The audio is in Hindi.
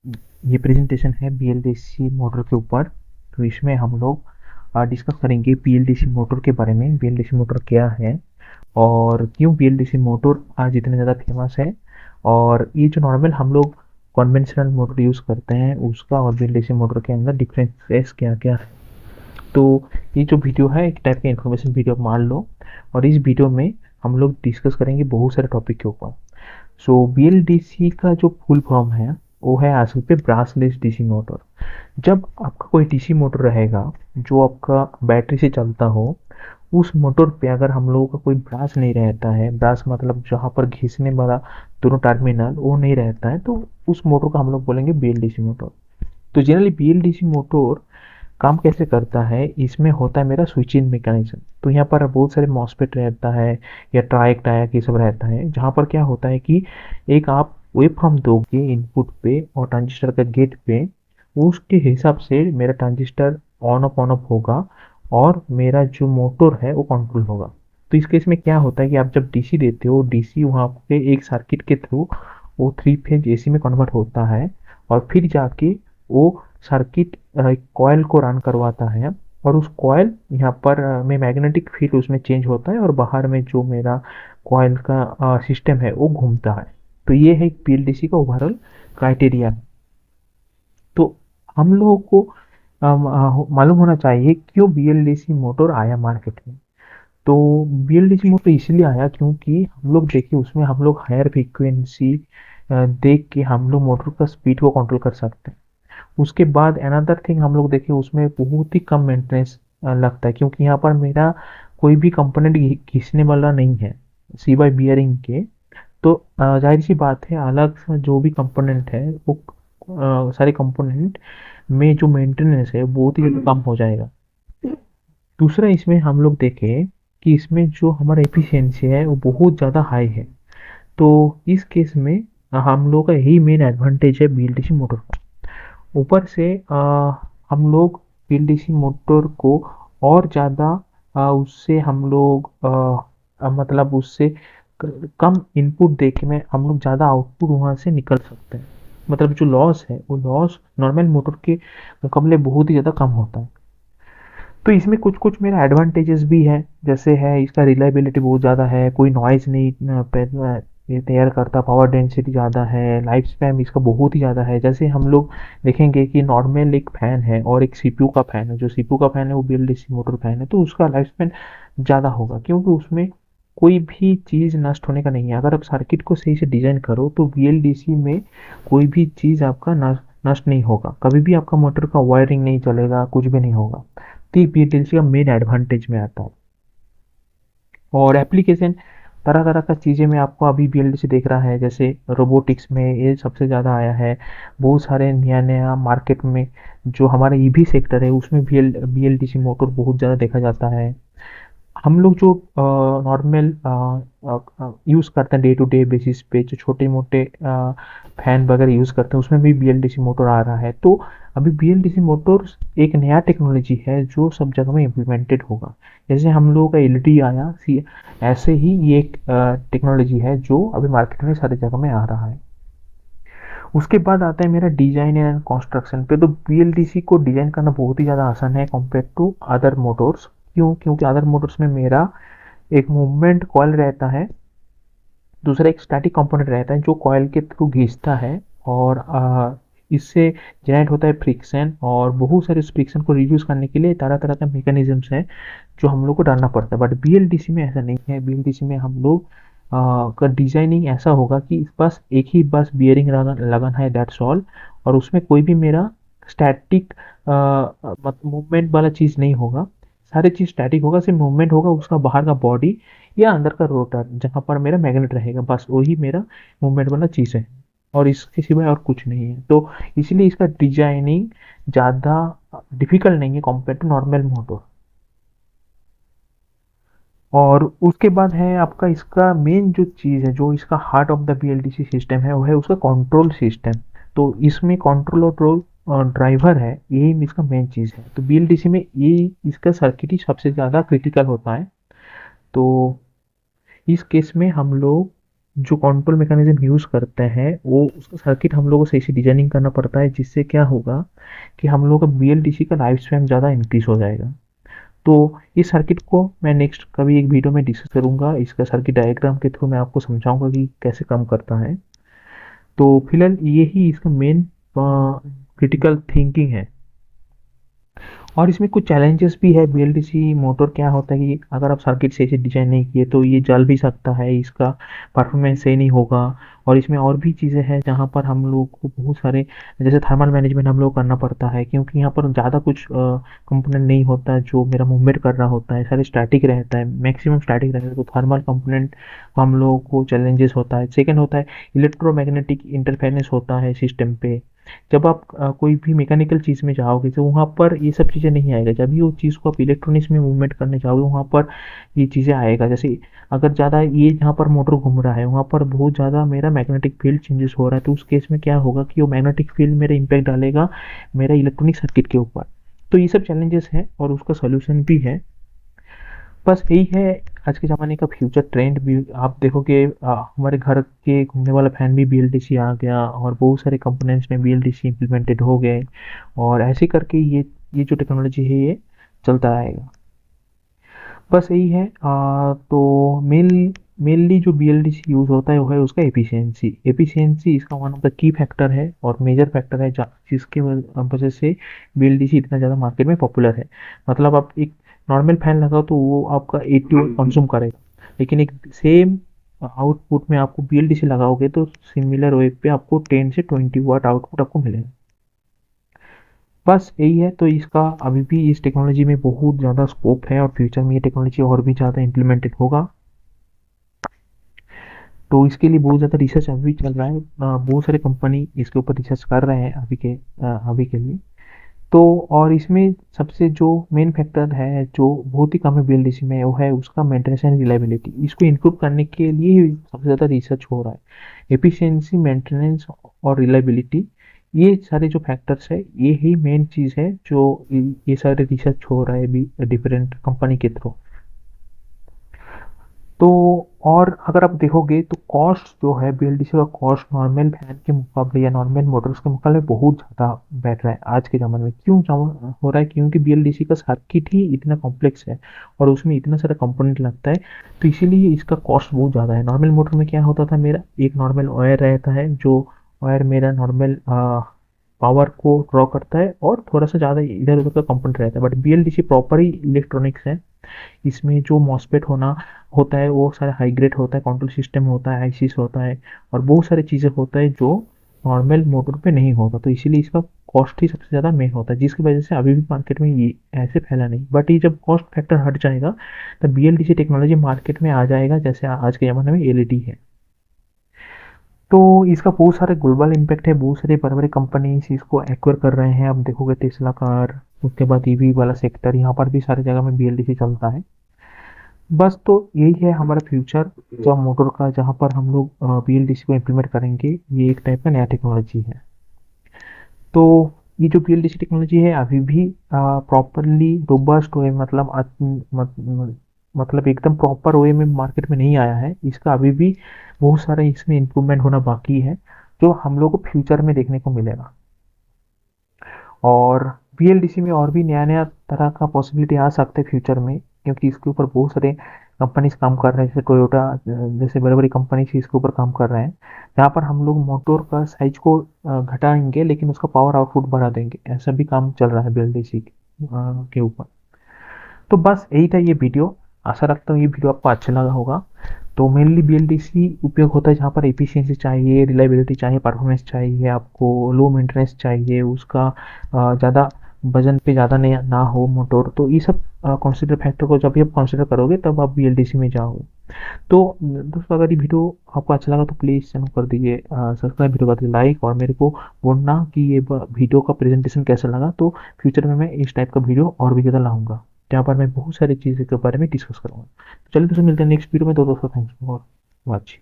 ये प्रेजेंटेशन है बीएलडीसी मोटर के ऊपर। तो इसमें हम लोग डिस्कस करेंगे बीएलडीसी मोटर के बारे में। बीएलडीसी मोटर क्या है और क्यों बीएलडीसी मोटर आज इतने ज़्यादा फेमस है, और ये जो नॉर्मल हम लोग कन्वेंशनल मोटर यूज़ करते हैं उसका और बीएलडीसी मोटर के अंदर डिफरेंसेस क्या क्या है। तो ये जो वीडियो है एक टाइप का इन्फॉर्मेशन वीडियो मान लो, और इस वीडियो में हम लोग डिस्कस करेंगे बहुत सारे टॉपिक के ऊपर। सो बीएलडीसी का जो फुल फॉर्म है वो है असल पे ब्रासलेस डीसी मोटर। जब आपका कोई डीसी मोटर रहेगा जो आपका बैटरी से चलता हो, उस मोटर पे अगर हम लोगों का कोई ब्रास नहीं रहता है, ब्रास मतलब जहाँ पर घिसने वाला दोनों टर्मिनल वो नहीं रहता है, तो उस मोटर को हम लोग बोलेंगे बीएलडीसी मोटर। तो जनरली बीएलडीसी मोटर काम कैसे करता है, इसमें होता है मेरा स्विच इन मैकेनिज्म। तो यहाँ पर बहुत सारे मॉसफेट रहता है या ट्राइक टायक ये सब रहता है, जहाँ पर क्या होता है कि एक आप वेव फॉर्म दोगे इनपुट पे और ट्रांजिस्टर का गेट पे, उसके हिसाब से मेरा ट्रांजिस्टर ऑन ऑफ होगा और मेरा जो मोटर है वो कंट्रोल होगा। तो इस केस में क्या होता है कि आप जब डीसी देते हो, डीसी वहाँ पे एक सर्किट के थ्रू वो थ्री फेज एसी में कन्वर्ट होता है, और फिर जाके वो सर्किट कॉयल को रन करवाता है, और उस कॉयल यहाँ पर में मैग्नेटिक फील्ड उसमें चेंज होता है, और बाहर में जो मेरा कॉयल का सिस्टम है वो घूमता है। तो ये है पीएलडीसी का ओवरऑल क्राइटेरिया। तो हम लोगों को मालूम होना चाहिए क्यों बीएलडीसी मोटर आया मार्केट में। तो बीएलडीसी मोटर इसलिए आया क्योंकि हम लोग देखिए उसमें हम लोग हायर फ्रीक्वेंसी देख के हम लोग मोटर का स्पीड को कंट्रोल कर सकते हैं। उसके बाद अनदर थिंग हम लोग देखें उसमें बहुत ही कम मेंटेनेंस लगता है, क्योंकि यहाँ पर मेरा कोई भी कंपोनेंट घिसने वाला नहीं है सिवाय बियरिंग के। तो जाहिर सी बात है अलग से जो भी कंपोनेंट है वो सारे कंपोनेंट में जो मेंटेनेंस है बहुत ही कम हो जाएगा। दूसरा इसमें हम लोग देखें कि इसमें जो हमारा एफिशिएंसी है वो बहुत ज़्यादा हाई है। तो इस केस में हम लोग का यही मेन एडवांटेज है बीएलडीसी मोटर का। ऊपर से हम लोग पीएलडीसी मोटर को और ज़्यादा उससे हम लोग मतलब उससे कम इनपुट दे के में हम लोग ज़्यादा आउटपुट वहाँ से निकल सकते हैं। मतलब जो लॉस है वो लॉस नॉर्मल मोटर के मुकाबले बहुत ही ज़्यादा कम होता है। तो इसमें कुछ कुछ मेरा एडवांटेजेस भी है, जैसे है इसका रिलायबिलिटी बहुत ज़्यादा है, कोई नॉइज़ नहीं ये तैयार करता, पावर डेंसिटी ज़्यादा है, लाइफ स्पैन इसका बहुत ही ज़्यादा है। जैसे हम लोग देखेंगे कि नॉर्मल एक फ़ैन है और एक सीपीयू का फ़ैन है, जो सीपीयू का फ़ैन है वो बीएलडीसी मोटर फ़ैन है, तो उसका लाइफ स्पैन ज़्यादा होगा क्योंकि उसमें कोई भी चीज़ नष्ट होने का नहीं है। अगर आप सर्किट को सही से डिज़ाइन करो तो बीएलडीसी में कोई भी चीज़ आपका नष्ट नहीं होगा, कभी भी आपका मोटर का वायरिंग नहीं चलेगा, कुछ भी नहीं होगा। तो ये बीएलडीसी का मेन एडवांटेज में आता है। और एप्लीकेशन तरह तरह का चीज़ें में आपको अभी बीएलडीसी देख रहा है, जैसे रोबोटिक्स में ये सबसे ज़्यादा आया है। बहुत सारे नया नया मार्केट में जो हमारा ईवी सेक्टर है उसमें बीएलडीसी मोटर बहुत ज़्यादा देखा जाता है। हम लोग जो नॉर्मल यूज़ करते हैं डे टू डे बेसिस पे, जो छोटे मोटे फैन वगैरह यूज़ करते हैं उसमें भी बीएलडीसी मोटर आ रहा है। तो अभी बीएलडीसी मोटर्स एक नया टेक्नोलॉजी है जो सब जगह में इम्प्लीमेंटेड होगा। जैसे हम लोगों का एलईडी आया सी, ऐसे ही ये एक टेक्नोलॉजी है जो अभी मार्केट में सारी जगह में आ रहा है। उसके बाद आता है मेरा डिजाइन एंड कंस्ट्रक्शन पे। तो बीएलडीसी को डिजाइन करना बहुत ही ज़्यादा आसान है कंपेयर टू अदर मोटर्स। क्यों? क्योंकि अदर मोटर्स में मेरा एक मूवमेंट कॉइल रहता है, दूसरा एक स्टैटिक कंपोनेंट रहता है जो कॉइल के थ्रू घिसता है, और इससे जनरेट होता है फ्रिक्शन, और बहुत सारे उस फ्रिक्शन को रिड्यूस करने के लिए तरह तरह का मैकेनिज्म्स है जो हम लोग को डालना पड़ता है। बट बीएलडीसी में ऐसा नहीं है। बीएलडीसी में हम लोग का डिजाइनिंग ऐसा होगा कि बस एक ही बस बियरिंग लगन है, दैट्स ऑल। और उसमें कोई भी मेरा स्टैटिक मूवमेंट वाला चीज़ नहीं होगा। सारी चीज़ स्टैटिक होगा, सिर्फ मूवमेंट होगा उसका बाहर का बॉडी या अंदर का रोटर जहाँ पर मेरा मैग्नेट रहेगा, बस वही मेरा मूवमेंट वाला चीज़ है, और इसके सिवाय और कुछ नहीं है। तो इसलिए इसका डिजाइनिंग ज़्यादा डिफिकल्ट नहीं है कंपेयर टू नॉर्मल मोटर। और उसके बाद है आपका इसका मेन जो चीज़ है, जो इसका heart of the BLDC system है, वो है उसका कंट्रोल सिस्टम। तो इसमें कंट्रोल और ड्राइवर है, यही इसका मेन चीज़ है। तो बीएलडीसी में ये इसका सर्किट ही सबसे ज़्यादा क्रिटिकल होता है। तो इस केस में हम लोग जो कंट्रोल मैकेनिज्म यूज़ करते हैं वो उसका सर्किट हम लोगों को सही से डिजाइनिंग करना पड़ता है, जिससे क्या होगा कि हम लोगों का बीएलडीसी का लाइफ स्पैन ज़्यादा इंक्रीज हो जाएगा। तो इस सर्किट को मैं नेक्स्ट कभी एक वीडियो में डिस्कस करूंगा, इसका सर्किट डायग्राम के थ्रू मैं आपको समझाऊंगा कि कैसे काम करता है। तो फिलहाल यही इसका मेन क्रिटिकल थिंकिंग है। और इसमें कुछ चैलेंजेस भी है। बीएलडीसी मोटर क्या होता है कि अगर आप सर्किट सही से डिजाइन नहीं किए तो ये जल भी सकता है, इसका परफॉर्मेंस सही नहीं होगा। और इसमें और भी चीज़ें हैं जहाँ पर हम लोग को बहुत सारे, जैसे थर्मल मैनेजमेंट हम लोग करना पड़ता है, क्योंकि यहाँ पर ज़्यादा कुछ कंपोनेंट नहीं होता है जो मेरा मूवमेंट कर रहा होता है, सारे स्टैटिक रहता है, मैक्सिमम स्टैटिक रहता है। तो थर्मल कंपोनेंट को हम लोगों को चैलेंजेस होता है। सेकेंड होता है इलेक्ट्रोमैग्नेटिक इंटरफेरेंस पे है सिस्टम पे। जब आप कोई भी मैकेनिकल चीज़ में जाओगे तो वहाँ पर ये सब चीज़ें नहीं आएगा। जब भी वो चीज़ को आप इलेक्ट्रॉनिक्स में मूवमेंट करने जाओगे वहाँ पर ये चीज़ें आएगा। जैसे अगर ज़्यादा ये जहाँ पर मोटर घूम रहा है वहाँ पर बहुत ज़्यादा मेरा मैग्नेटिक फील्ड चेंजेस हो रहा है, तो उस केस में क्या होगा कि वो मैग्नेटिक फील्ड मेरा इम्पैक्ट डालेगा मेरा इलेक्ट्रॉनिक सर्किट के ऊपर। तो ये सब चैलेंजेस हैं और उसका सोल्यूशन भी है। बस यही है आज के ज़माने का फ्यूचर ट्रेंड भी। आप देखोगे हमारे घर के घूमने वाला फैन भी बीएलडीसी आ गया और बहुत सारे कंपोनेंट्स में बीएलडीसी इम्प्लीमेंटेड हो गए। और ऐसे करके ये जो टेक्नोलॉजी है ये चलता रहेगा। बस यही है। तो मेनली जो बीएलडीसी यूज़ होता है वो है उसका एफिशिएंसी। एफिशिएंसी इसका one of the key factor है और मेजर फैक्टर है जिसके वजह से बीएलडीसी इतना ज़्यादा मार्केट में पॉपुलर है। मतलब आप एक नॉर्मल फैन लगाओ तो वो आपका 80 वाट कंज्यूम करेगा, लेकिन एक सेम आउटपुट में आपको बीएलडीसी लगाओगे तो सिमिलर वेव पे आपको 10 से 20 वाट आउटपुट आपको मिलेगा। बस यही है। तो इसका अभी भी इस टेक्नोलॉजी में बहुत ज़्यादा स्कोप है और फ्यूचर में ये टेक्नोलॉजी और भी ज़्यादा इम्प्लीमेंटेड होगा। तो इसके लिए बहुत ज़्यादा रिसर्च अभी भी चल रहा है। बहुत सारे कंपनी इसके ऊपर रिसर्च कर रहे हैं अभी के लिए। तो और इसमें सबसे जो मेन फैक्टर है जो बहुत ही कम है बीएलडीसी में वो है उसका मेंटेनेंस एंड रिलायबिलिटी। इसको इम्प्रूव करने के लिए ही सबसे ज़्यादा रिसर्च हो रहा है। एफिशिएंसी, मेंटेनेंस और रिलायबिलिटी, ये सारे जो फैक्टर्स है ये ही मेन चीज़ है जो ये सारे रिसर्च हो रहा है अभी डिफरेंट कंपनी के थ्रू। तो और अगर आप देखोगे तो कॉस्ट जो है बीएलडीसी का कॉस्ट नॉर्मल फैन के मुकाबले या नॉर्मल मोटर्स के मुकाबले बहुत ज़्यादा बैठ रहा है आज के ज़माने में। क्यों हो रहा है? क्योंकि बीएलडीसी का सर्किट ही इतना कॉम्प्लेक्स है और उसमें इतना सारा कंपोनेंट लगता है, तो इसीलिए इसका कॉस्ट बहुत ज़्यादा है। नॉर्मल मोटर में क्या होता था, मेरा एक नॉर्मल वायर रहता है जो वायर मेरा नॉर्मल पावर को ड्रॉ करता है और थोड़ा सा ज़्यादा इधर उधर का कंपोनेंट रहता है। But BLDC proper he electronics है। इसमें जो मॉसफेट होता है वो सारा हाई ग्रेड होता है, कंट्रोल सिस्टम होता है, आईसीस होता है और बहुत सारी चीज़ें होता है जो नॉर्मल मोटर पे नहीं होता। तो इसीलिए इसका कॉस्ट ही सबसे ज़्यादा मेन होता है, जिसकी वजह से अभी भी मार्केट में ये ऐसे फैला नहीं। बट ये जब कॉस्ट फैक्टर हट जाएगा तब बीएलडीसी टेक्नोलॉजी मार्केट में आ जाएगा, जैसे आज के ज़माने में एलईडी है। तो इसका बहुत सारे ग्लोबल इम्पैक्ट है। बहुत सारे बड़े बड़े कंपनीज इसको एक्वायर कर रहे हैं। अब देखोगे टेस्ला कार, उसके बाद ईवी वाला सेक्टर, यहाँ पर भी सारी जगह में बीएलडीसी चलता है। बस तो यही है हमारा फ्यूचर जो मोटर का, जहाँ पर हम लोग बीएलडीसी को इम्प्लीमेंट करेंगे। ये एक टाइप का नया टेक्नोलॉजी है। तो ये जो बीएलडीसी टेक्नोलॉजी है अभी भी प्रॉपरली रोबस्ट वे, मतलब एकदम प्रॉपर वे में मार्केट में नहीं आया है। इसका अभी भी बहुत सारा इसमें इम्प्रूवमेंट होना बाकी है जो हम लोग को फ्यूचर में देखने को मिलेगा। और बीएलडीसी में और भी नया नया तरह का पॉसिबिलिटी आ सकता है फ्यूचर में, क्योंकि इसके ऊपर बहुत सारे कंपनीज काम कर रहे हैं, जैसे टोयोटा जैसे बड़ी बड़ी कंपनीज इसके ऊपर काम कर रहे हैं, जहाँ पर हम लोग मोटर का साइज को घटाएंगे लेकिन उसका पावर आउटपुट बढ़ा देंगे। ऐसा भी काम चल रहा है बीएलडीसी के ऊपर। तो बस यही था ये वीडियो। आशा रखता हूँ ये वीडियो आपको अच्छा लगा होगा। तो मेनली बीएलडीसी उपयोग होता है जहाँ पर एफिशिएंसी चाहिए, रिलायबिलिटी चाहिए, परफॉर्मेंस चाहिए, आपको लो मेंटेनेंस चाहिए, उसका ज़्यादा वजन पे ज़्यादा नहीं ना हो मोटर। तो ये सब कंसिडर फैक्टर को जब भी आप कंसिडर करोगे तब आप बीएलडीसी में जाओगे। तो दोस्तों अगर ये वीडियो आपको अच्छा लगा तो प्लीज़ चैनल कर दीजिए सब्सक्राइब, वीडियो कर दीजिए लाइक, और मेरे को बोलना कि ये वीडियो का प्रेजेंटेशन कैसा लगा। तो फ्यूचर में मैं इस टाइप का वीडियो और भी ज़्यादा लाऊंगा जहाँ पर मैं बहुत सारी चीज़ों के बारे में डिस्कस करूँगा। तो चलिए दोस्तों मिलते हैं नेक्स्ट वीडियो में। तो दोस्तों थैंक्स फॉर वॉचिंग।